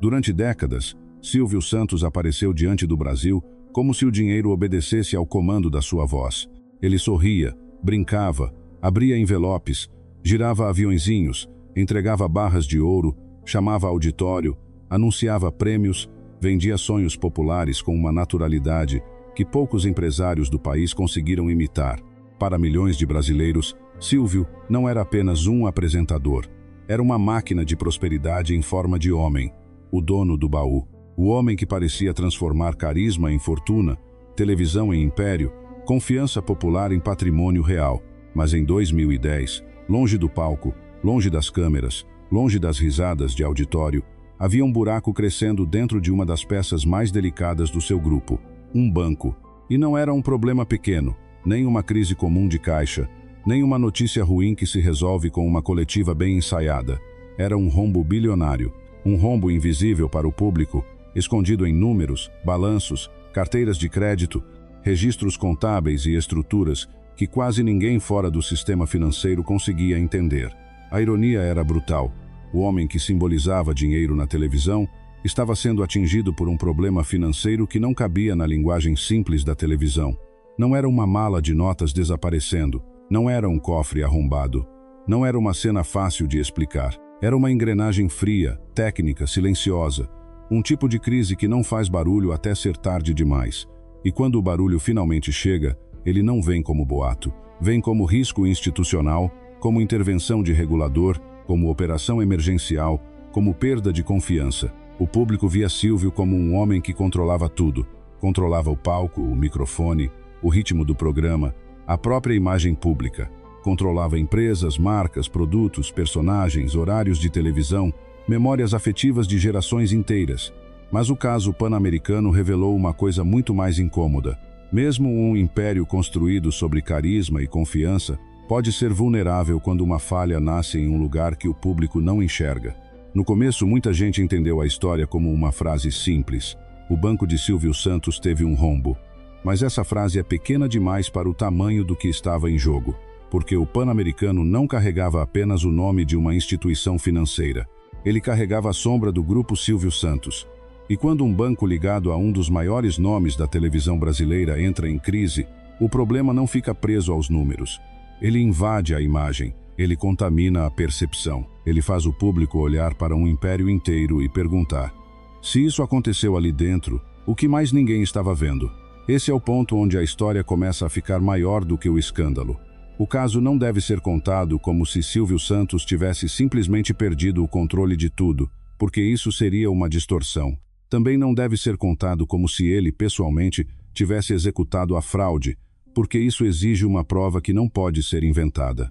Durante décadas, Silvio Santos apareceu diante do Brasil como se o dinheiro obedecesse ao comando da sua voz. Ele sorria, brincava, abria envelopes, girava aviõezinhos, entregava barras de ouro, chamava auditório, anunciava prêmios, vendia sonhos populares com uma naturalidade que poucos empresários do país conseguiram imitar. Para milhões de brasileiros, Silvio não era apenas um apresentador. Era uma máquina de prosperidade em forma de homem, o dono do baú. O homem que parecia transformar carisma em fortuna, televisão em império, confiança popular em patrimônio real. Mas em 2010, longe do palco, longe das câmeras, longe das risadas de auditório, havia um buraco crescendo dentro de uma das peças mais delicadas do seu grupo, um banco. E não era um problema pequeno, nem uma crise comum de caixa, nem uma notícia ruim que se resolve com uma coletiva bem ensaiada. Era um rombo bilionário, um rombo invisível para o público, escondido em números, balanços, carteiras de crédito, registros contábeis e estruturas que quase ninguém fora do sistema financeiro conseguia entender. A ironia era brutal. O homem que simbolizava dinheiro na televisão estava sendo atingido por um problema financeiro que não cabia na linguagem simples da televisão. Não era uma mala de notas desaparecendo, não era um cofre arrombado, não era uma cena fácil de explicar. Era uma engrenagem fria, técnica, silenciosa, um tipo de crise que não faz barulho até ser tarde demais. E quando o barulho finalmente chega, ele não vem como boato, vem como risco institucional, como intervenção de regulador, como operação emergencial, como perda de confiança. O público via Silvio como um homem que controlava tudo. Controlava o palco, o microfone, o ritmo do programa, a própria imagem pública. Controlava empresas, marcas, produtos, personagens, horários de televisão, memórias afetivas de gerações inteiras. Mas o caso Pan-Americano revelou uma coisa muito mais incômoda. Mesmo um império construído sobre carisma e confiança pode ser vulnerável quando uma falha nasce em um lugar que o público não enxerga. No começo, muita gente entendeu a história como uma frase simples. O banco de Silvio Santos teve um rombo. Mas essa frase é pequena demais para o tamanho do que estava em jogo, porque o Pan-Americano não carregava apenas o nome de uma instituição financeira. Ele carregava a sombra do grupo Silvio Santos. E quando um banco ligado a um dos maiores nomes da televisão brasileira entra em crise, o problema não fica preso aos números. Ele invade a imagem, ele contamina a percepção. Ele faz o público olhar para um império inteiro e perguntar: se isso aconteceu ali dentro, o que mais ninguém estava vendo? Esse é o ponto onde a história começa a ficar maior do que o escândalo. O caso não deve ser contado como se Silvio Santos tivesse simplesmente perdido o controle de tudo, porque isso seria uma distorção. Também não deve ser contado como se ele, pessoalmente, tivesse executado a fraude, porque isso exige uma prova que não pode ser inventada.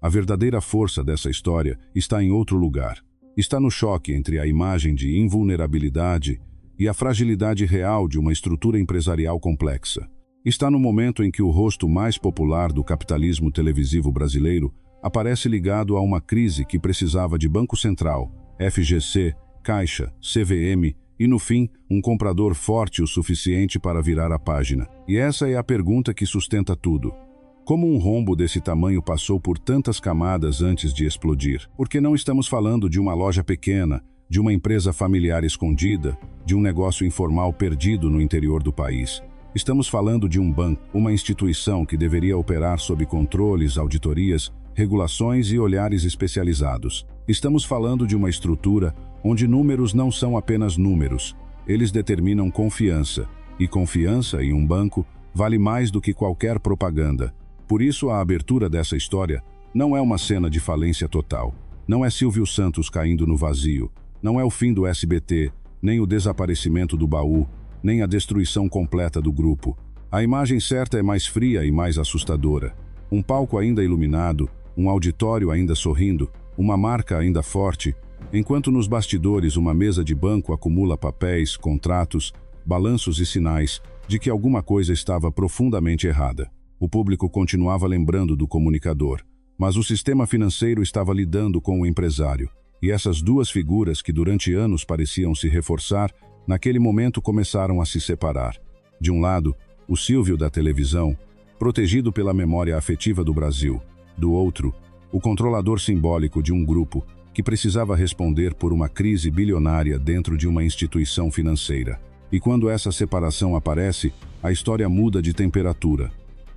A verdadeira força dessa história está em outro lugar. Está no choque entre a imagem de invulnerabilidade e a fragilidade real de uma estrutura empresarial complexa. Está no momento em que o rosto mais popular do capitalismo televisivo brasileiro aparece ligado a uma crise que precisava de Banco Central, FGC, Caixa, CVM e, no fim, um comprador forte o suficiente para virar a página. E essa é a pergunta que sustenta tudo. Como um rombo desse tamanho passou por tantas camadas antes de explodir? Porque não estamos falando de uma loja pequena, de uma empresa familiar escondida, de um negócio informal perdido no interior do país. Estamos falando de um banco, uma instituição que deveria operar sob controles, auditorias, regulações e olhares especializados. Estamos falando de uma estrutura onde números não são apenas números. Eles determinam confiança, e confiança em um banco vale mais do que qualquer propaganda. Por isso, a abertura dessa história não é uma cena de falência total. Não é Silvio Santos caindo no vazio. Não é o fim do SBT, nem o desaparecimento do baú, nem a destruição completa do grupo. A imagem certa é mais fria e mais assustadora. Um palco ainda iluminado, um auditório ainda sorrindo, uma marca ainda forte, enquanto nos bastidores uma mesa de banco acumula papéis, contratos, balanços e sinais de que alguma coisa estava profundamente errada. O público continuava lembrando do comunicador, mas o sistema financeiro estava lidando com o empresário. E essas duas figuras que durante anos pareciam se reforçar, naquele momento começaram a se separar. De um lado, o Silvio da televisão, protegido pela memória afetiva do Brasil. Do outro, o controlador simbólico de um grupo que precisava responder por uma crise bilionária dentro de uma instituição financeira. E quando essa separação aparece, a história muda de temperatura.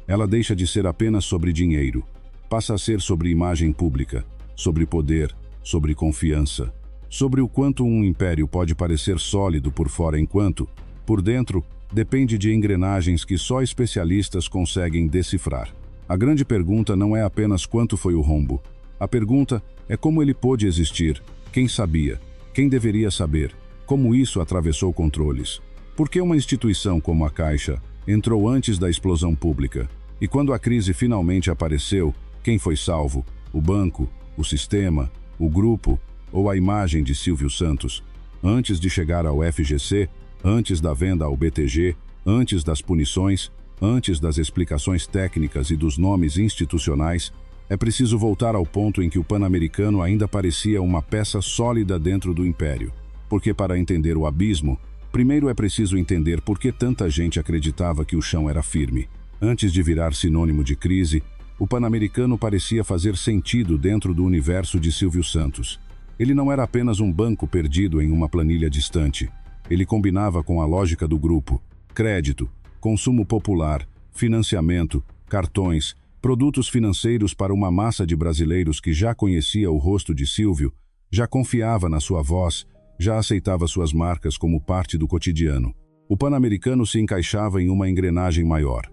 Ela deixa de ser apenas sobre dinheiro, passa a ser sobre imagem pública, sobre poder, sobre confiança, sobre o quanto um império pode parecer sólido por fora enquanto, por dentro, depende de engrenagens que só especialistas conseguem decifrar. A grande pergunta não é apenas quanto foi o rombo. A pergunta é como ele pôde existir, quem sabia, quem deveria saber, como isso atravessou controles. Por que uma instituição como a Caixa entrou antes da explosão pública? E quando a crise finalmente apareceu, quem foi salvo? O banco, o sistema, o grupo ou a imagem de Silvio Santos? Antes de chegar ao FGC, antes da venda ao BTG, antes das punições, antes das explicações técnicas e dos nomes institucionais, é preciso voltar ao ponto em que o Pan-Americano ainda parecia uma peça sólida dentro do império. Porque para entender o abismo, primeiro é preciso entender por que tanta gente acreditava que o chão era firme. Antes de virar sinônimo de crise, o Pan-Americano parecia fazer sentido dentro do universo de Silvio Santos. Ele não era apenas um banco perdido em uma planilha distante. Ele combinava com a lógica do grupo: crédito, consumo popular, financiamento, cartões, produtos financeiros para uma massa de brasileiros que já conhecia o rosto de Silvio, já confiava na sua voz, já aceitava suas marcas como parte do cotidiano. O Pan-Americano se encaixava em uma engrenagem maior.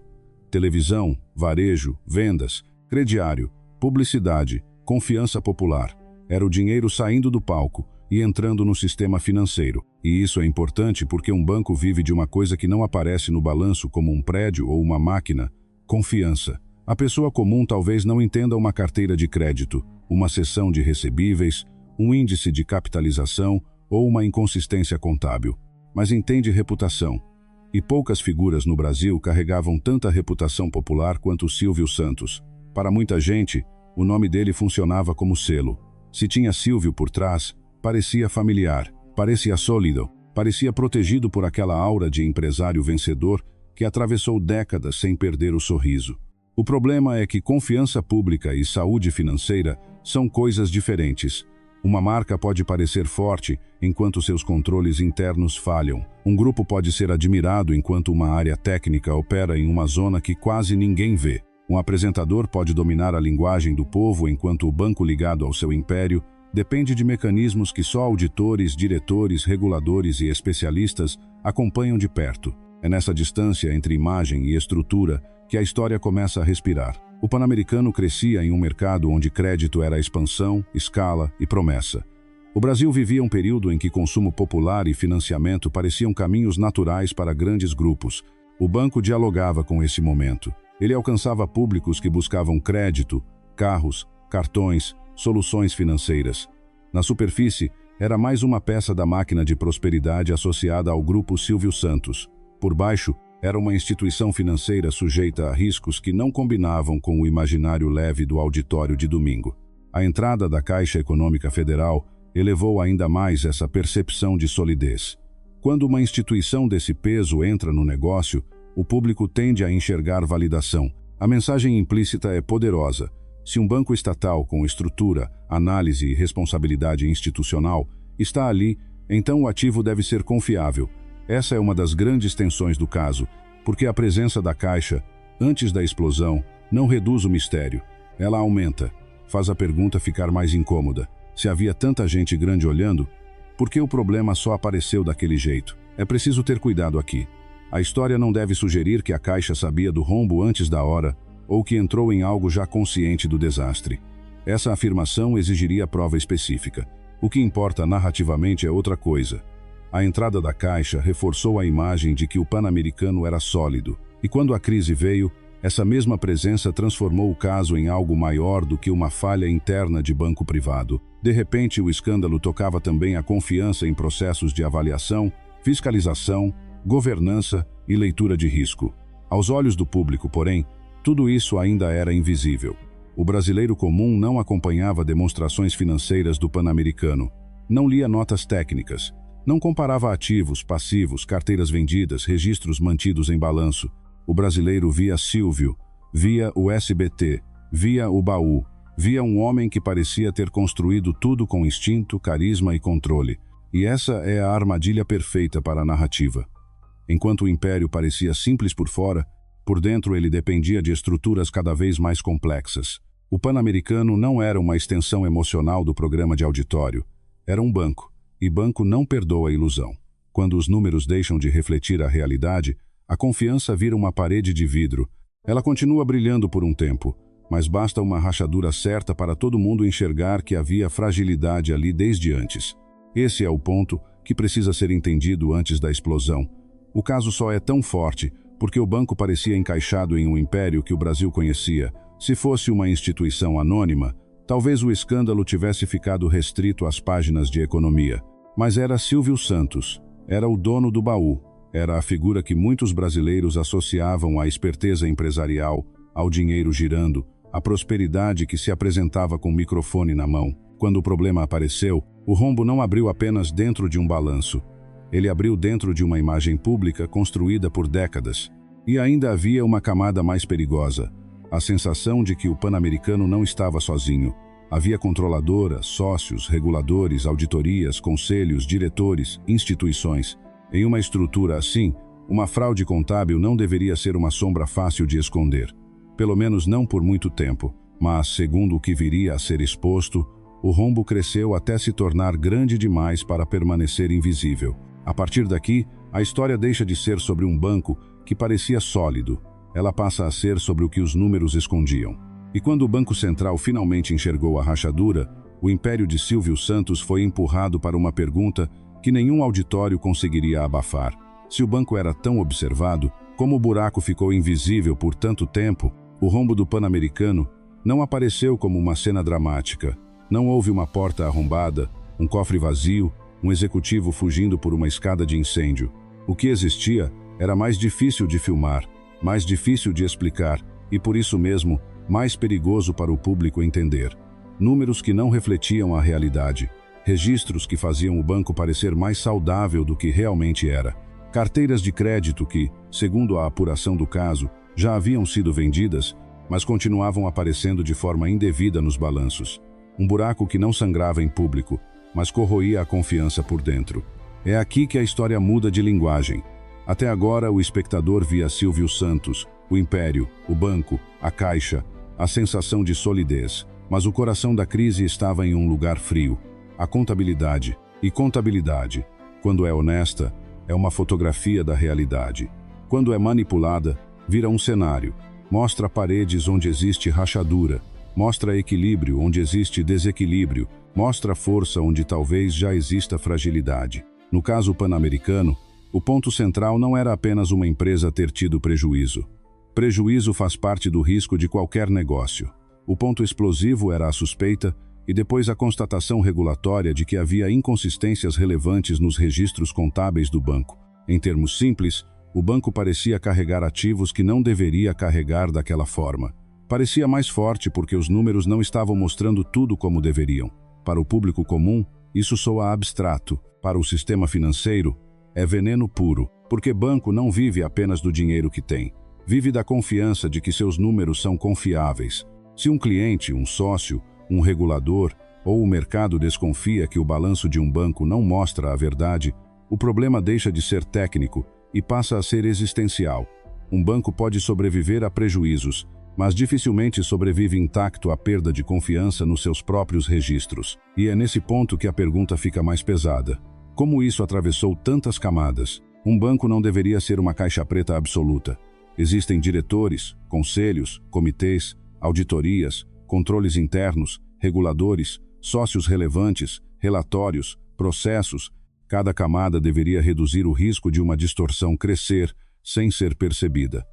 Televisão, varejo, vendas, crediário, publicidade, confiança popular. Era o dinheiro saindo do palco e entrando no sistema financeiro. E isso é importante porque um banco vive de uma coisa que não aparece no balanço como um prédio ou uma máquina: confiança. A pessoa comum talvez não entenda uma carteira de crédito, uma seção de recebíveis, um índice de capitalização ou uma inconsistência contábil, mas entende reputação. E poucas figuras no Brasil carregavam tanta reputação popular quanto Silvio Santos. Para muita gente, o nome dele funcionava como selo. Se tinha Silvio por trás, parecia familiar, parecia sólido, parecia protegido por aquela aura de empresário vencedor que atravessou décadas sem perder o sorriso. O problema é que confiança pública e saúde financeira são coisas diferentes. Uma marca pode parecer forte enquanto seus controles internos falham. Um grupo pode ser admirado enquanto uma área técnica opera em uma zona que quase ninguém vê. Um apresentador pode dominar a linguagem do povo enquanto o banco ligado ao seu império depende de mecanismos que só auditores, diretores, reguladores e especialistas acompanham de perto. É nessa distância entre imagem e estrutura que a história começa a respirar. O Pan-Americano crescia em um mercado onde crédito era expansão, escala e promessa. O Brasil vivia um período em que consumo popular e financiamento pareciam caminhos naturais para grandes grupos. O banco dialogava com esse momento. Ele alcançava públicos que buscavam crédito, carros, cartões, soluções financeiras. Na superfície, era mais uma peça da máquina de prosperidade associada ao grupo Silvio Santos. Por baixo, era uma instituição financeira sujeita a riscos que não combinavam com o imaginário leve do auditório de domingo. A entrada da Caixa Econômica Federal elevou ainda mais essa percepção de solidez. Quando uma instituição desse peso entra no negócio, o público tende a enxergar validação. A mensagem implícita é poderosa. Se um banco estatal com estrutura, análise e responsabilidade institucional está ali, então o ativo deve ser confiável. Essa é uma das grandes tensões do caso, porque a presença da Caixa, antes da explosão, não reduz o mistério. Ela aumenta, faz a pergunta ficar mais incômoda. Se havia tanta gente grande olhando, por que o problema só apareceu daquele jeito? É preciso ter cuidado aqui. A história não deve sugerir que a Caixa sabia do rombo antes da hora, ou que entrou em algo já consciente do desastre. Essa afirmação exigiria prova específica. O que importa narrativamente é outra coisa. A entrada da Caixa reforçou a imagem de que o Pan-Americano era sólido, e quando a crise veio, essa mesma presença transformou o caso em algo maior do que uma falha interna de banco privado. De repente, o escândalo tocava também a confiança em processos de avaliação, fiscalização, governança e leitura de risco. Aos olhos do público, porém, tudo isso ainda era invisível. O brasileiro comum não acompanhava demonstrações financeiras do Pan-Americano, não lia notas técnicas, não comparava ativos, passivos, carteiras vendidas, registros mantidos em balanço. O brasileiro via Silvio, via o SBT, via o baú, Via um homem que parecia ter construído tudo com instinto, carisma e controle. E essa é a armadilha perfeita para a narrativa. Enquanto o império parecia simples por fora, por dentro ele dependia de estruturas cada vez mais complexas. O Pan-Americano não era uma extensão emocional do programa de auditório. Era um banco, e banco não perdoa a ilusão. Quando os números deixam de refletir a realidade, a confiança vira uma parede de vidro. Ela continua brilhando por um tempo, mas basta uma rachadura certa para todo mundo enxergar que havia fragilidade ali desde antes. Esse é o ponto que precisa ser entendido antes da explosão. O caso só é tão forte porque o banco parecia encaixado em um império que o Brasil conhecia. Se fosse uma instituição anônima, talvez o escândalo tivesse ficado restrito às páginas de economia. Mas era Silvio Santos, era o dono do baú, era a figura que muitos brasileiros associavam à esperteza empresarial, ao dinheiro girando, à prosperidade que se apresentava com o microfone na mão. Quando o problema apareceu, o rombo não abriu apenas dentro de um balanço. Ele abriu dentro de uma imagem pública construída por décadas. E ainda havia uma camada mais perigosa, a sensação de que o Pan-Americano não estava sozinho. Havia controladoras, sócios, reguladores, auditorias, conselhos, diretores, instituições. Em uma estrutura assim, uma fraude contábil não deveria ser uma sombra fácil de esconder. Pelo menos não por muito tempo. Mas, segundo o que viria a ser exposto, o rombo cresceu até se tornar grande demais para permanecer invisível. A partir daqui, a história deixa de ser sobre um banco que parecia sólido. Ela passa a ser sobre o que os números escondiam. E quando o Banco Central finalmente enxergou a rachadura, o império de Silvio Santos foi empurrado para uma pergunta que nenhum auditório conseguiria abafar. Se o banco era tão observado, como o buraco ficou invisível por tanto tempo, o rombo do Pan-Americano não apareceu como uma cena dramática. Não houve uma porta arrombada, um cofre vazio, um executivo fugindo por uma escada de incêndio. O que existia era mais difícil de filmar, mais difícil de explicar e, por isso mesmo, mais perigoso para o público entender. Números que não refletiam a realidade, registros que faziam o banco parecer mais saudável do que realmente era, carteiras de crédito que, segundo a apuração do caso, já haviam sido vendidas, mas continuavam aparecendo de forma indevida nos balanços. Um buraco que não sangrava em público, mas corroía a confiança por dentro. É aqui que a história muda de linguagem. Até agora, o espectador via Silvio Santos, o império, o banco, a caixa, a sensação de solidez. Mas o coração da crise estava em um lugar frio. A contabilidade. E contabilidade, quando é honesta, é uma fotografia da realidade. Quando é manipulada, vira um cenário. Mostra paredes onde existe rachadura. Mostra equilíbrio onde existe desequilíbrio. Mostra força onde talvez já exista fragilidade. No caso Pan-Americano, o ponto central não era apenas uma empresa ter tido prejuízo. Prejuízo faz parte do risco de qualquer negócio. O ponto explosivo era a suspeita e depois a constatação regulatória de que havia inconsistências relevantes nos registros contábeis do banco. Em termos simples, o banco parecia carregar ativos que não deveria carregar daquela forma. Parecia mais forte porque os números não estavam mostrando tudo como deveriam. Para o público comum, isso soa abstrato. Para o sistema financeiro, é veneno puro, porque banco não vive apenas do dinheiro que tem. Vive da confiança de que seus números são confiáveis. Se um cliente, um sócio, um regulador ou o mercado desconfia que o balanço de um banco não mostra a verdade, o problema deixa de ser técnico e passa a ser existencial. Um banco pode sobreviver a prejuízos, mas dificilmente sobrevive intacto à perda de confiança nos seus próprios registros. E é nesse ponto que a pergunta fica mais pesada. Como isso atravessou tantas camadas? Um banco não deveria ser uma caixa preta absoluta. Existem diretores, conselhos, comitês, auditorias, controles internos, reguladores, sócios relevantes, relatórios, processos. Cada camada deveria reduzir o risco de uma distorção crescer sem ser percebida.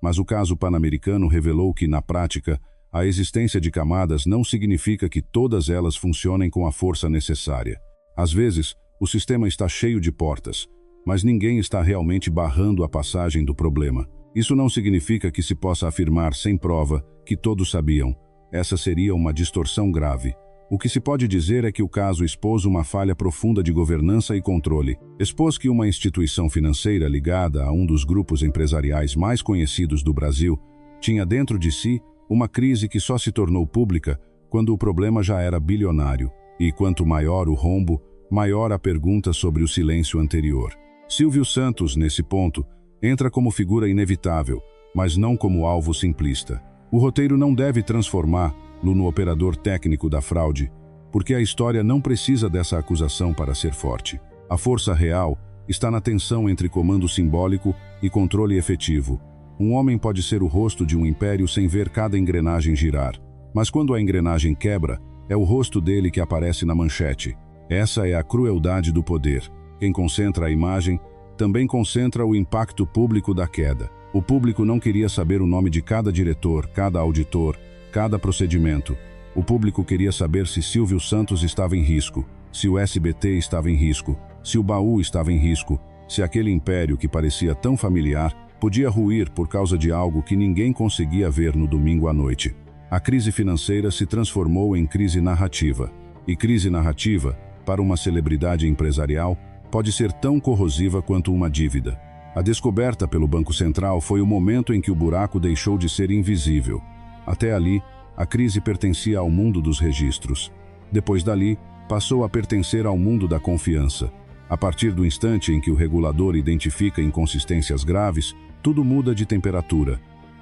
Mas o caso Pan-Americano revelou que, na prática, a existência de camadas não significa que todas elas funcionem com a força necessária. Às vezes, o sistema está cheio de portas, mas ninguém está realmente barrando a passagem do problema. Isso não significa que se possa afirmar sem prova que todos sabiam. Essa seria uma distorção grave. O que se pode dizer é que o caso expôs uma falha profunda de governança e controle. Expôs que uma instituição financeira ligada a um dos grupos empresariais mais conhecidos do Brasil tinha dentro de si uma crise que só se tornou pública quando o problema já era bilionário, e quanto maior o rombo, maior a pergunta sobre o silêncio anterior. Silvio Santos, nesse ponto, entra como figura inevitável, mas não como alvo simplista. O roteiro não deve transformá-lo no operador técnico da fraude, porque a história não precisa dessa acusação para ser forte. A força real está na tensão entre comando simbólico e controle efetivo. Um homem pode ser o rosto de um império sem ver cada engrenagem girar, mas quando a engrenagem quebra, é o rosto dele que aparece na manchete. Essa é a crueldade do poder. Quem concentra a imagem também concentra o impacto público da queda. O público não queria saber o nome de cada diretor, cada auditor, cada procedimento. O público queria saber se Silvio Santos estava em risco, se o SBT estava em risco, se o baú estava em risco, se aquele império que parecia tão familiar podia ruir por causa de algo que ninguém conseguia ver no domingo à noite. A crise financeira se transformou em crise narrativa. E crise narrativa, para uma celebridade empresarial, pode ser tão corrosiva quanto uma dívida. A descoberta pelo Banco Central foi o momento em que o buraco deixou de ser invisível. Até ali, a crise pertencia ao mundo dos registros. Depois dali, passou a pertencer ao mundo da confiança. A partir do instante em que o regulador identifica inconsistências graves, tudo muda de temperatura.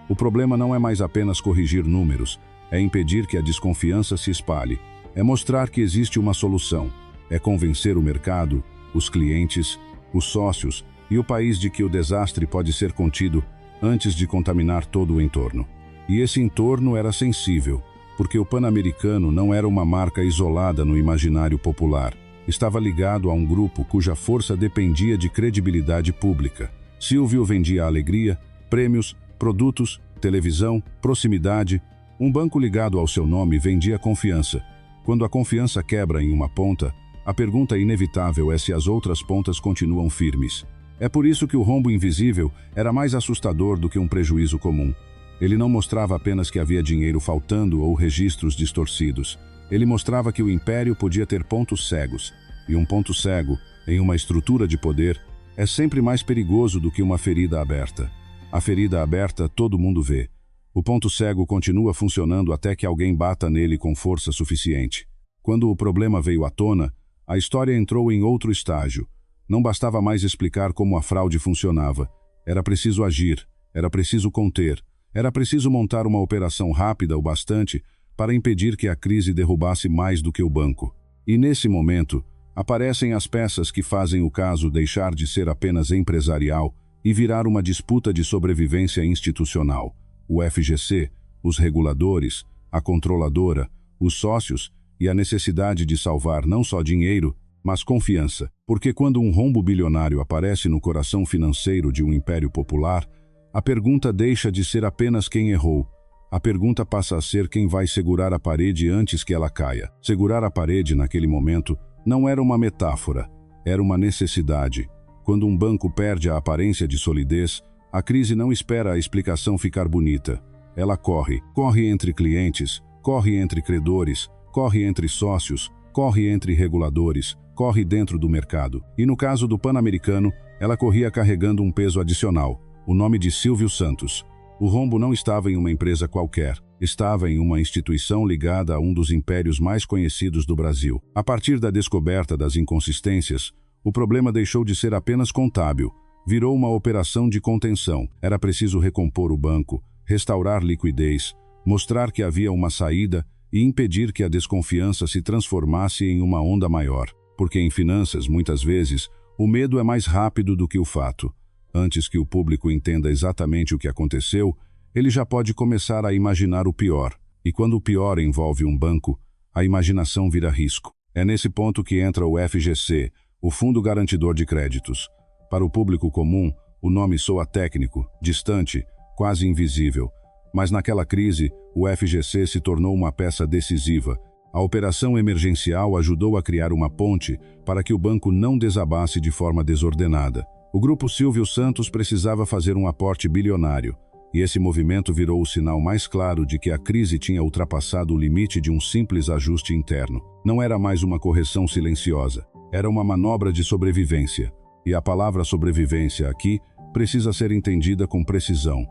O problema não é mais apenas corrigir números, é impedir que a desconfiança se espalhe, é mostrar que existe uma solução, é convencer o mercado, os clientes, os sócios e o país de que o desastre pode ser contido antes de contaminar todo o entorno. E esse entorno era sensível, porque o Pan-Americano não era uma marca isolada no imaginário popular. Estava ligado a um grupo cuja força dependia de credibilidade pública. Silvio vendia alegria, prêmios, produtos, televisão, proximidade. Um banco ligado ao seu nome vendia confiança. Quando a confiança quebra em uma ponta, a pergunta inevitável é se as outras pontas continuam firmes. É por isso que o rombo invisível era mais assustador do que um prejuízo comum. Ele não mostrava apenas que havia dinheiro faltando ou registros distorcidos. Ele mostrava que o império podia ter pontos cegos. E um ponto cego, em uma estrutura de poder, é sempre mais perigoso do que uma ferida aberta. A ferida aberta todo mundo vê. O ponto cego continua funcionando até que alguém bata nele com força suficiente. Quando o problema veio à tona, a história entrou em outro estágio. Não bastava mais explicar como a fraude funcionava. Era preciso agir, era preciso conter, era preciso montar uma operação rápida o bastante para impedir que a crise derrubasse mais do que o banco. E nesse momento, aparecem as peças que fazem o caso deixar de ser apenas empresarial e virar uma disputa de sobrevivência institucional. O FGC, os reguladores, a controladora, os sócios e a necessidade de salvar não só dinheiro, mas confiança. Porque quando um rombo bilionário aparece no coração financeiro de um império popular, a pergunta deixa de ser apenas quem errou. A pergunta passa a ser quem vai segurar a parede antes que ela caia. Segurar a parede naquele momento não era uma metáfora, era uma necessidade. Quando um banco perde a aparência de solidez, a crise não espera a explicação ficar bonita. Ela corre. Corre entre clientes, corre entre credores, corre entre sócios, corre entre reguladores, corre dentro do mercado. E no caso do Pan-Americano, ela corria carregando um peso adicional, o nome de Silvio Santos. O rombo não estava em uma empresa qualquer, estava em uma instituição ligada a um dos impérios mais conhecidos do Brasil. A partir da descoberta das inconsistências, o problema deixou de ser apenas contábil, virou uma operação de contenção. Era preciso recompor o banco, restaurar liquidez, mostrar que havia uma saída e impedir que a desconfiança se transformasse em uma onda maior. Porque em finanças, muitas vezes, o medo é mais rápido do que o fato. Antes que o público entenda exatamente o que aconteceu, ele já pode começar a imaginar o pior. E quando o pior envolve um banco, a imaginação vira risco. É nesse ponto que entra o FGC, o Fundo Garantidor de Créditos. Para o público comum, o nome soa técnico, distante, quase invisível. Mas naquela crise, o FGC se tornou uma peça decisiva. A operação emergencial ajudou a criar uma ponte para que o banco não desabasse de forma desordenada. O grupo Silvio Santos precisava fazer um aporte bilionário, e esse movimento virou o sinal mais claro de que a crise tinha ultrapassado o limite de um simples ajuste interno. Não era mais uma correção silenciosa, era uma manobra de sobrevivência. E a palavra sobrevivência aqui precisa ser entendida com precisão.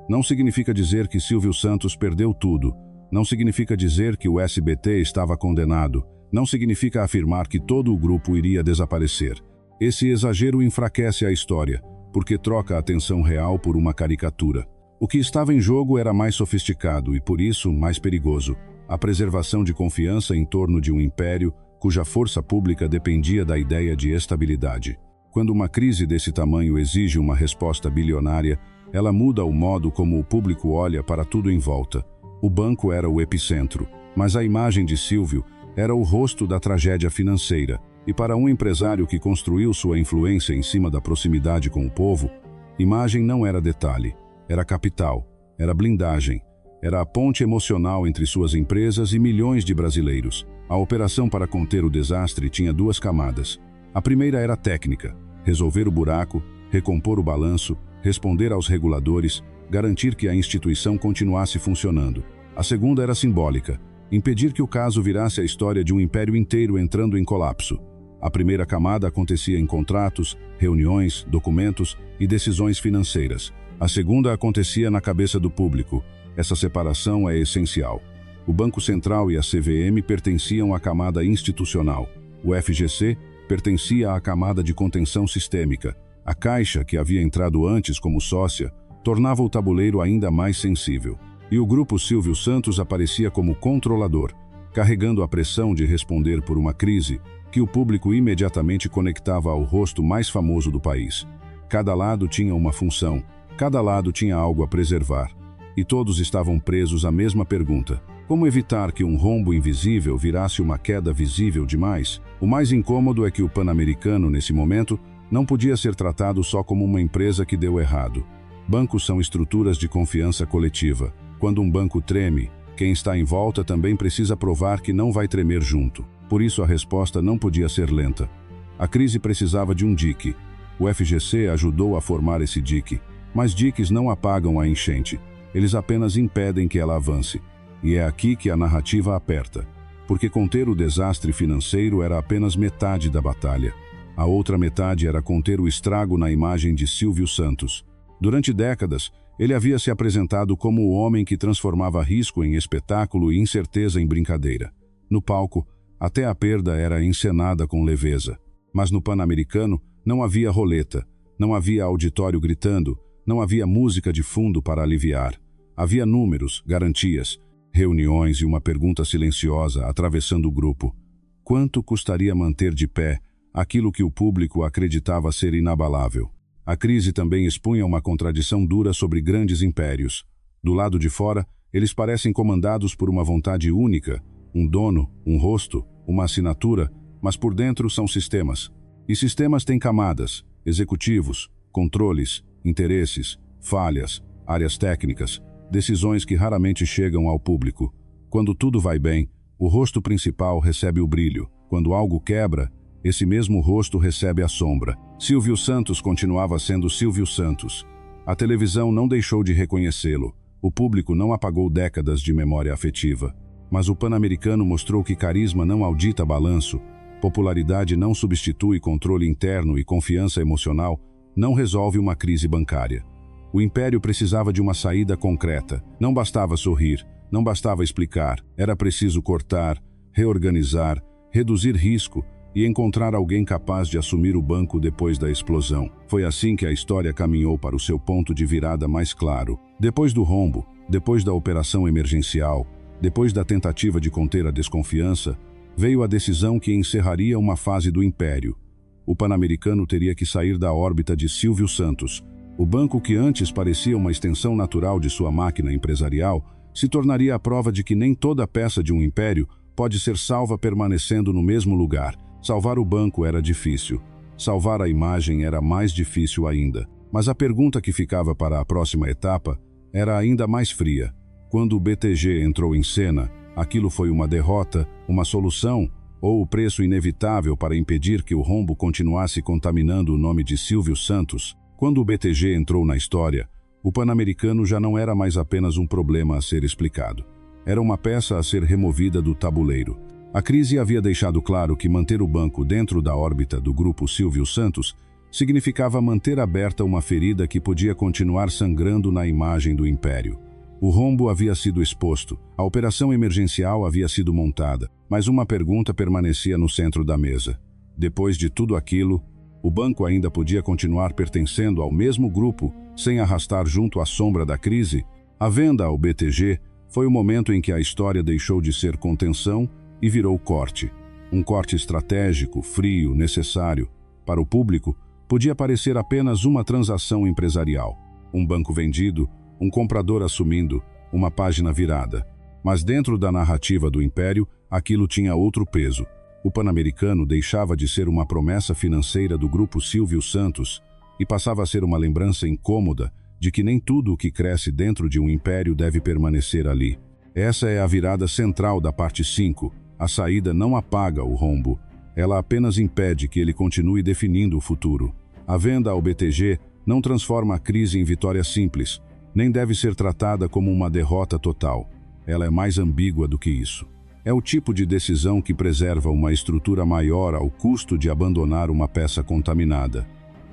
Não significa dizer que Silvio Santos perdeu tudo, Não significa dizer que o SBT estava condenado. Não significa afirmar que todo o grupo iria desaparecer. Esse exagero enfraquece a história, porque troca a atenção real por uma caricatura. O que estava em jogo era mais sofisticado e, por isso, mais perigoso. A preservação de confiança em torno de um império cuja força pública dependia da ideia de estabilidade. Quando uma crise desse tamanho exige uma resposta bilionária, ela muda o modo como o público olha para tudo em volta. O banco era o epicentro, mas a imagem de Silvio era o rosto da tragédia financeira. E para um empresário que construiu sua influência em cima da proximidade com o povo, imagem não era detalhe, era capital, era blindagem, era a ponte emocional entre suas empresas e milhões de brasileiros. A operação para conter o desastre tinha duas camadas. A primeira era técnica: resolver o buraco, recompor o balanço, responder aos reguladores, garantir que a instituição continuasse funcionando. A segunda era simbólica: impedir que o caso virasse a história de um império inteiro entrando em colapso. A primeira camada acontecia em contratos, reuniões, documentos e decisões financeiras. A segunda acontecia na cabeça do público. Essa separação é essencial. O Banco Central e a CVM pertenciam à camada institucional. O FGC pertencia à camada de contenção sistêmica. A Caixa, que havia entrado antes como sócia, tornava o tabuleiro ainda mais sensível. E o grupo Silvio Santos aparecia como controlador, carregando a pressão de responder por uma crise que o público imediatamente conectava ao rosto mais famoso do país. Cada lado tinha uma função, cada lado tinha algo a preservar. E todos estavam presos à mesma pergunta: como evitar que um rombo invisível virasse uma queda visível demais? O mais incômodo é que o Pan-Americano, nesse momento, não podia ser tratado só como uma empresa que deu errado. Bancos são estruturas de confiança coletiva. Quando um banco treme, quem está em volta também precisa provar que não vai tremer junto. Por isso a resposta não podia ser lenta. A crise precisava de um dique. O FGC ajudou a formar esse dique. Mas diques não apagam a enchente. Eles apenas impedem que ela avance. E é aqui que a narrativa aperta. Porque conter o desastre financeiro era apenas metade da batalha. A outra metade era conter o estrago na imagem de Silvio Santos. Durante décadas, ele havia se apresentado como o homem que transformava risco em espetáculo e incerteza em brincadeira. No palco, até a perda era encenada com leveza. Mas no Pan-Americano não havia roleta, não havia auditório gritando, não havia música de fundo para aliviar. Havia números, garantias, reuniões e uma pergunta silenciosa atravessando o grupo. Quanto custaria manter de pé aquilo que o público acreditava ser inabalável? A crise também expunha uma contradição dura sobre grandes impérios. Do lado de fora, eles parecem comandados por uma vontade única, um dono, um rosto, uma assinatura, mas por dentro são sistemas. E sistemas têm camadas, executivos, controles, interesses, falhas, áreas técnicas, decisões que raramente chegam ao público. Quando tudo vai bem, o rosto principal recebe o brilho. Quando algo quebra, esse mesmo rosto recebe a sombra. Silvio Santos continuava sendo Silvio Santos. A televisão não deixou de reconhecê-lo. O público não apagou décadas de memória afetiva. Mas o Pan-Americano mostrou que carisma não audita balanço, popularidade não substitui controle interno e confiança emocional não resolve uma crise bancária. O império precisava de uma saída concreta. Não bastava sorrir, não bastava explicar. Era preciso cortar, reorganizar, reduzir risco e encontrar alguém capaz de assumir o banco depois da explosão. Foi assim que a história caminhou para o seu ponto de virada mais claro. Depois do rombo, depois da operação emergencial, depois da tentativa de conter a desconfiança, veio a decisão que encerraria uma fase do império. O Pan-Americano teria que sair da órbita de Silvio Santos. O banco que antes parecia uma extensão natural de sua máquina empresarial se tornaria a prova de que nem toda peça de um império pode ser salva permanecendo no mesmo lugar. Salvar o banco era difícil. Salvar a imagem era mais difícil ainda. Mas a pergunta que ficava para a próxima etapa era ainda mais fria. Quando o BTG entrou em cena, aquilo foi uma derrota, uma solução ou o preço inevitável para impedir que o rombo continuasse contaminando o nome de Silvio Santos? Quando o BTG entrou na história, o Pan-Americano já não era mais apenas um problema a ser explicado. Era uma peça a ser removida do tabuleiro. A crise havia deixado claro que manter o banco dentro da órbita do grupo Silvio Santos significava manter aberta uma ferida que podia continuar sangrando na imagem do império. O rombo havia sido exposto, a operação emergencial havia sido montada, mas uma pergunta permanecia no centro da mesa. Depois de tudo aquilo, o banco ainda podia continuar pertencendo ao mesmo grupo, sem arrastar junto a sombra da crise? A venda ao BTG foi o momento em que a história deixou de ser contenção e virou corte. Um corte estratégico, frio, necessário. Para o público, podia parecer apenas uma transação empresarial. Um banco vendido, um comprador assumindo, uma página virada. Mas dentro da narrativa do império, aquilo tinha outro peso. O Pan-Americano deixava de ser uma promessa financeira do grupo Silvio Santos e passava a ser uma lembrança incômoda de que nem tudo o que cresce dentro de um império deve permanecer ali. Essa é a virada central da parte 5. A saída não apaga o rombo, ela apenas impede que ele continue definindo o futuro. A venda ao BTG não transforma a crise em vitória simples, nem deve ser tratada como uma derrota total. Ela é mais ambígua do que isso. É o tipo de decisão que preserva uma estrutura maior ao custo de abandonar uma peça contaminada.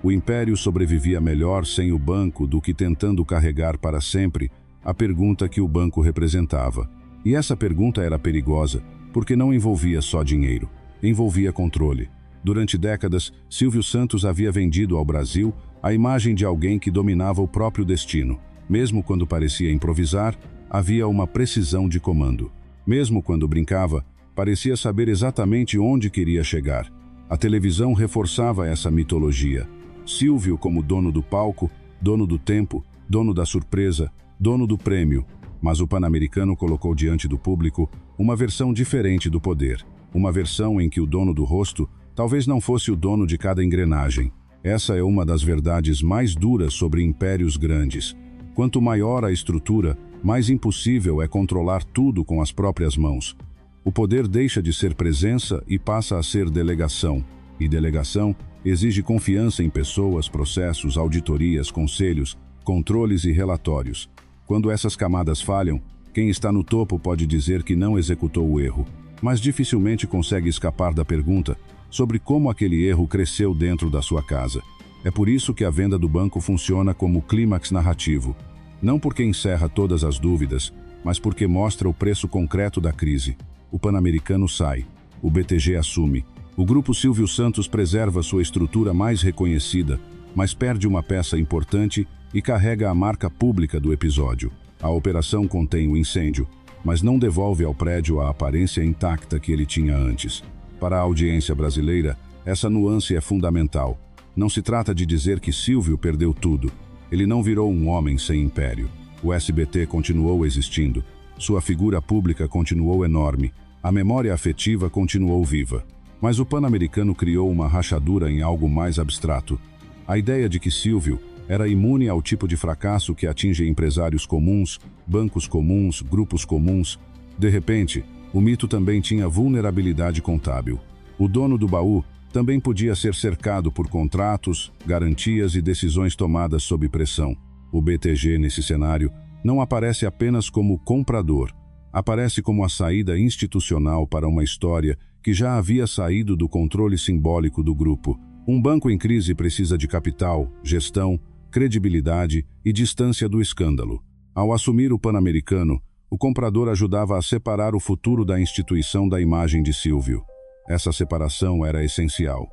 O império sobrevivia melhor sem o banco do que tentando carregar para sempre a pergunta que o banco representava. E essa pergunta era perigosa, porque não envolvia só dinheiro, envolvia controle. Durante décadas, Silvio Santos havia vendido ao Brasil a imagem de alguém que dominava o próprio destino. Mesmo quando parecia improvisar, havia uma precisão de comando. Mesmo quando brincava, parecia saber exatamente onde queria chegar. A televisão reforçava essa mitologia. Silvio como dono do palco, dono do tempo, dono da surpresa, dono do prêmio. Mas o Pan-Americano colocou diante do público uma versão diferente do poder. Uma versão em que o dono do rosto talvez não fosse o dono de cada engrenagem. Essa é uma das verdades mais duras sobre impérios grandes. Quanto maior a estrutura, mais impossível é controlar tudo com as próprias mãos. O poder deixa de ser presença e passa a ser delegação. E delegação exige confiança em pessoas, processos, auditorias, conselhos, controles e relatórios. Quando essas camadas falham, quem está no topo pode dizer que não executou o erro, mas dificilmente consegue escapar da pergunta sobre como aquele erro cresceu dentro da sua casa. É por isso que a venda do banco funciona como clímax narrativo. Não porque encerra todas as dúvidas, mas porque mostra o preço concreto da crise. O Pan-Americano sai, o BTG assume. O grupo Silvio Santos preserva sua estrutura mais reconhecida, mas perde uma peça importante e carrega a marca pública do episódio. A operação contém o incêndio, mas não devolve ao prédio a aparência intacta que ele tinha antes. Para a audiência brasileira, essa nuance é fundamental. Não se trata de dizer que Silvio perdeu tudo. Ele não virou um homem sem império. O SBT continuou existindo. Sua figura pública continuou enorme. A memória afetiva continuou viva. Mas o Pan-Americano criou uma rachadura em algo mais abstrato. A ideia de que Silvio era imune ao tipo de fracasso que atinge empresários comuns, bancos comuns, grupos comuns. De repente, o mito também tinha vulnerabilidade contábil. O dono do baú também podia ser cercado por contratos, garantias e decisões tomadas sob pressão. O BTG, nesse cenário, não aparece apenas como comprador, aparece como a saída institucional para uma história que já havia saído do controle simbólico do grupo. Um banco em crise precisa de capital, gestão, credibilidade e distância do escândalo. Ao assumir o Pan-Americano, o comprador ajudava a separar o futuro da instituição da imagem de Silvio. Essa separação era essencial,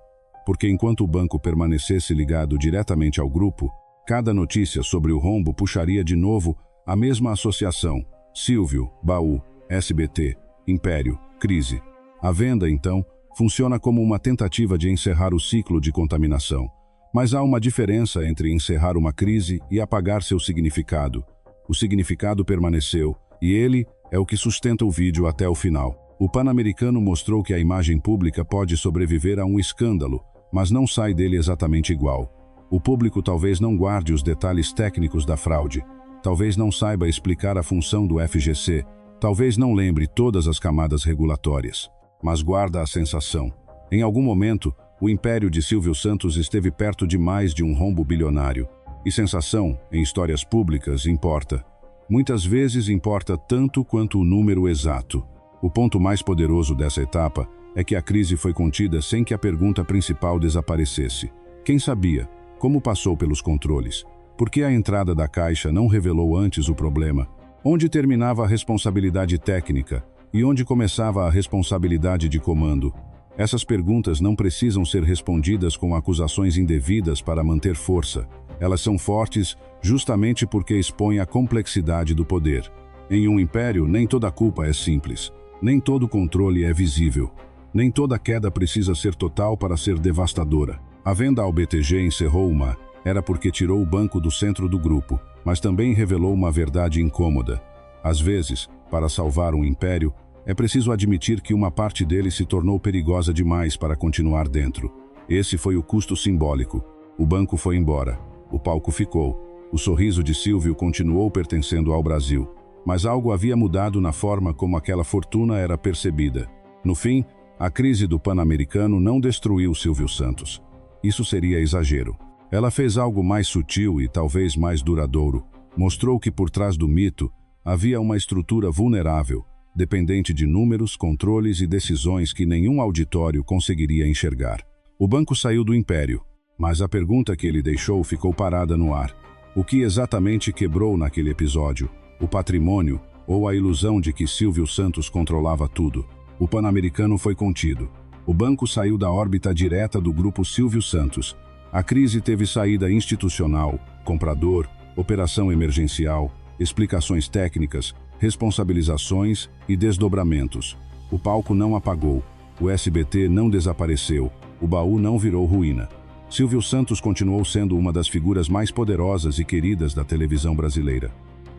porque enquanto o banco permanecesse ligado diretamente ao grupo, cada notícia sobre o rombo puxaria de novo a mesma associação: Silvio, baú, SBT, império, crise. A venda, então, funciona como uma tentativa de encerrar o ciclo de contaminação. Mas há uma diferença entre encerrar uma crise e apagar seu significado. O significado permaneceu, e ele é o que sustenta o vídeo até o final. O Pan-Americano mostrou que a imagem pública pode sobreviver a um escândalo, mas não sai dele exatamente igual. O público talvez não guarde os detalhes técnicos da fraude, talvez não saiba explicar a função do FGC, talvez não lembre todas as camadas regulatórias, mas guarda a sensação. Em algum momento, o império de Silvio Santos esteve perto demais de um rombo bilionário. E sensação, em histórias públicas, importa. Muitas vezes importa tanto quanto o número exato. O ponto mais poderoso dessa etapa é que a crise foi contida sem que a pergunta principal desaparecesse. Quem sabia? Como passou pelos controles? Por que a entrada da Caixa não revelou antes o problema? Onde terminava a responsabilidade técnica e onde começava a responsabilidade de comando? Essas perguntas não precisam ser respondidas com acusações indevidas para manter força. Elas são fortes justamente porque expõem a complexidade do poder. Em um império, nem toda culpa é simples. Nem todo controle é visível. Nem toda queda precisa ser total para ser devastadora. A venda ao BTG encerrou uma era porque tirou o banco do centro do grupo, mas também revelou uma verdade incômoda. Às vezes, para salvar um império, é preciso admitir que uma parte dele se tornou perigosa demais para continuar dentro. Esse foi o custo simbólico. O banco foi embora. O palco ficou. O sorriso de Silvio continuou pertencendo ao Brasil. Mas algo havia mudado na forma como aquela fortuna era percebida. No fim, a crise do Pan-Americano não destruiu Silvio Santos. Isso seria exagero. Ela fez algo mais sutil e talvez mais duradouro. Mostrou que por trás do mito havia uma estrutura vulnerável, dependente de números, controles e decisões que nenhum auditório conseguiria enxergar. O banco saiu do império, mas a pergunta que ele deixou ficou parada no ar. O que exatamente quebrou naquele episódio? O patrimônio ou a ilusão de que Silvio Santos controlava tudo? O Pan-Americano foi contido. O banco saiu da órbita direta do grupo Silvio Santos. A crise teve saída institucional, comprador, operação emergencial, explicações técnicas, responsabilizações e desdobramentos. O palco não apagou, o SBT não desapareceu, o baú não virou ruína. Silvio Santos continuou sendo uma das figuras mais poderosas e queridas da televisão brasileira.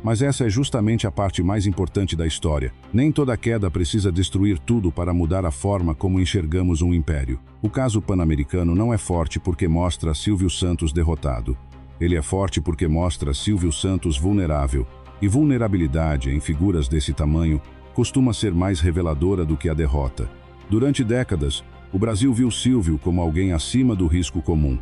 Mas essa é justamente a parte mais importante da história. Nem toda queda precisa destruir tudo para mudar a forma como enxergamos um império. O caso Pan-Americano não é forte porque mostra Silvio Santos derrotado. Ele é forte porque mostra Silvio Santos vulnerável. E vulnerabilidade em figuras desse tamanho costuma ser mais reveladora do que a derrota. Durante décadas, o Brasil viu Silvio como alguém acima do risco comum.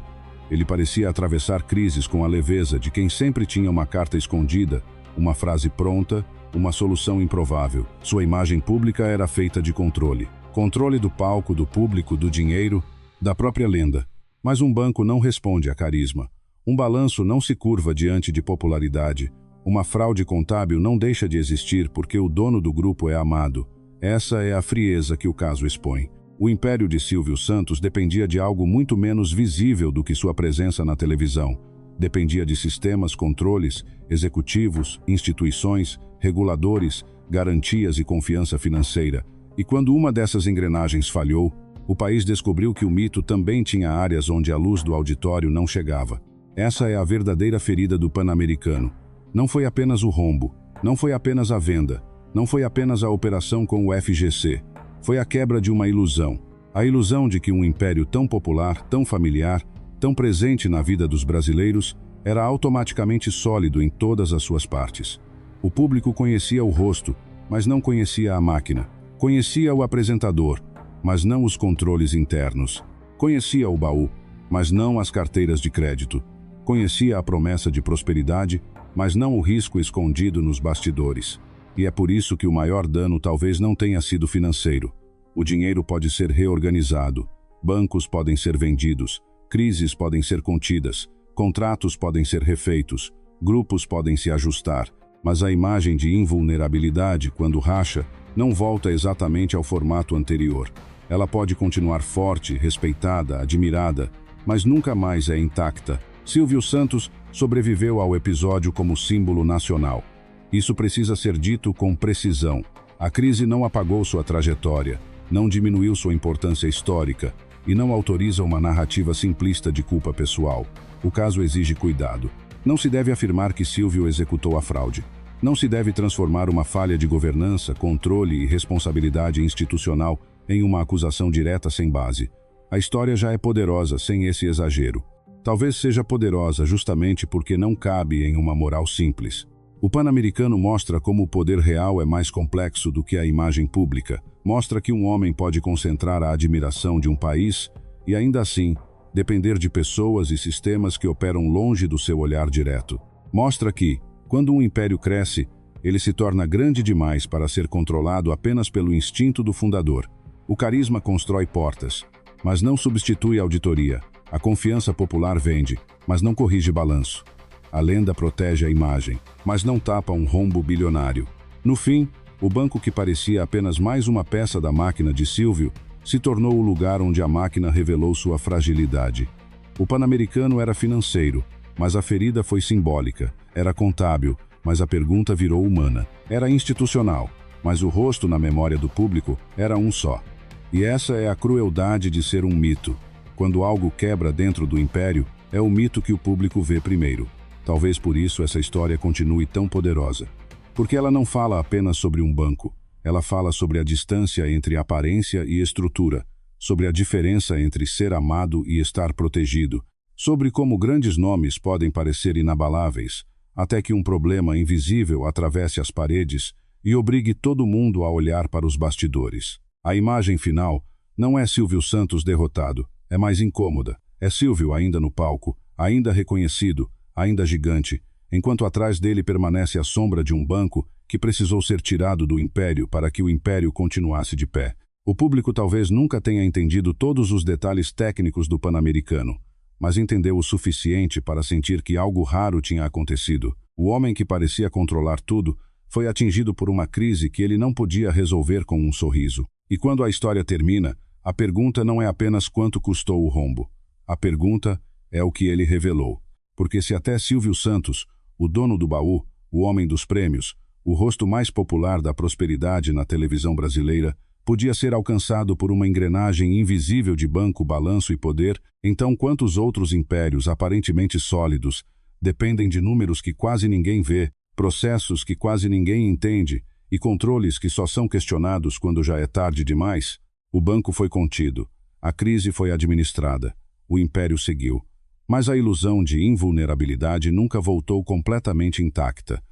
Ele parecia atravessar crises com a leveza de quem sempre tinha uma carta escondida, uma frase pronta, uma solução improvável. Sua imagem pública era feita de controle. Controle do palco, do público, do dinheiro, da própria lenda. Mas um banco não responde a carisma. Um balanço não se curva diante de popularidade. Uma fraude contábil não deixa de existir porque o dono do grupo é amado. Essa é a frieza que o caso expõe. O império de Silvio Santos dependia de algo muito menos visível do que sua presença na televisão. Dependia de sistemas, controles, executivos, instituições, reguladores, garantias e confiança financeira. E quando uma dessas engrenagens falhou, o país descobriu que o mito também tinha áreas onde a luz do auditório não chegava. Essa é a verdadeira ferida do Pan-Americano. Não foi apenas o rombo, não foi apenas a venda, não foi apenas a operação com o FGC. Foi a quebra de uma ilusão. A ilusão de que um império tão popular, tão familiar, tão presente na vida dos brasileiros, era automaticamente sólido em todas as suas partes. O público conhecia o rosto, mas não conhecia a máquina. Conhecia o apresentador, mas não os controles internos. Conhecia o baú, mas não as carteiras de crédito. Conhecia a promessa de prosperidade, mas não o risco escondido nos bastidores. E é por isso que o maior dano talvez não tenha sido financeiro. O dinheiro pode ser reorganizado, bancos podem ser vendidos, crises podem ser contidas, contratos podem ser refeitos, grupos podem se ajustar, mas a imagem de invulnerabilidade, quando racha, não volta exatamente ao formato anterior. Ela pode continuar forte, respeitada, admirada, mas nunca mais é intacta. Silvio Santos sobreviveu ao episódio como símbolo nacional. Isso precisa ser dito com precisão. A crise não apagou sua trajetória, não diminuiu sua importância histórica, e não autoriza uma narrativa simplista de culpa pessoal. O caso exige cuidado. Não se deve afirmar que Silvio executou a fraude. Não se deve transformar uma falha de governança, controle e responsabilidade institucional em uma acusação direta sem base. A história já é poderosa sem esse exagero. Talvez seja poderosa justamente porque não cabe em uma moral simples. O Pan-Americano mostra como o poder real é mais complexo do que a imagem pública. Mostra que um homem pode concentrar a admiração de um país e, ainda assim, depender de pessoas e sistemas que operam longe do seu olhar direto. Mostra que, quando um império cresce, ele se torna grande demais para ser controlado apenas pelo instinto do fundador. O carisma constrói portas, mas não substitui a auditoria. A confiança popular vende, mas não corrige balanço. A lenda protege a imagem, mas não tapa um rombo bilionário. No fim, o banco que parecia apenas mais uma peça da máquina de Silvio se tornou o lugar onde a máquina revelou sua fragilidade. O Pan-Americano era financeiro, mas a ferida foi simbólica. Era contábil, mas a pergunta virou humana. Era institucional, mas o rosto na memória do público era um só. E essa é a crueldade de ser um mito. Quando algo quebra dentro do império, é o mito que o público vê primeiro. Talvez por isso essa história continue tão poderosa. Porque ela não fala apenas sobre um banco. Ela fala sobre a distância entre aparência e estrutura, sobre a diferença entre ser amado e estar protegido, sobre como grandes nomes podem parecer inabaláveis, até que um problema invisível atravesse as paredes e obrigue todo mundo a olhar para os bastidores. A imagem final não é Silvio Santos derrotado, é mais incômoda. É Silvio ainda no palco, ainda reconhecido, ainda gigante, enquanto atrás dele permanece a sombra de um banco que precisou ser tirado do império para que o império continuasse de pé. O público talvez nunca tenha entendido todos os detalhes técnicos do Pan-Americano, mas entendeu o suficiente para sentir que algo raro tinha acontecido. O homem que parecia controlar tudo foi atingido por uma crise que ele não podia resolver com um sorriso. E quando a história termina, a pergunta não é apenas quanto custou o rombo. A pergunta é o que ele revelou. Porque se até Silvio Santos, o dono do baú, o homem dos prêmios, o rosto mais popular da prosperidade na televisão brasileira, podia ser alcançado por uma engrenagem invisível de banco, balanço e poder, então quantos outros impérios aparentemente sólidos dependem de números que quase ninguém vê, processos que quase ninguém entende e controles que só são questionados quando já é tarde demais? O banco foi contido, a crise foi administrada, o império seguiu. Mas a ilusão de invulnerabilidade nunca voltou completamente intacta.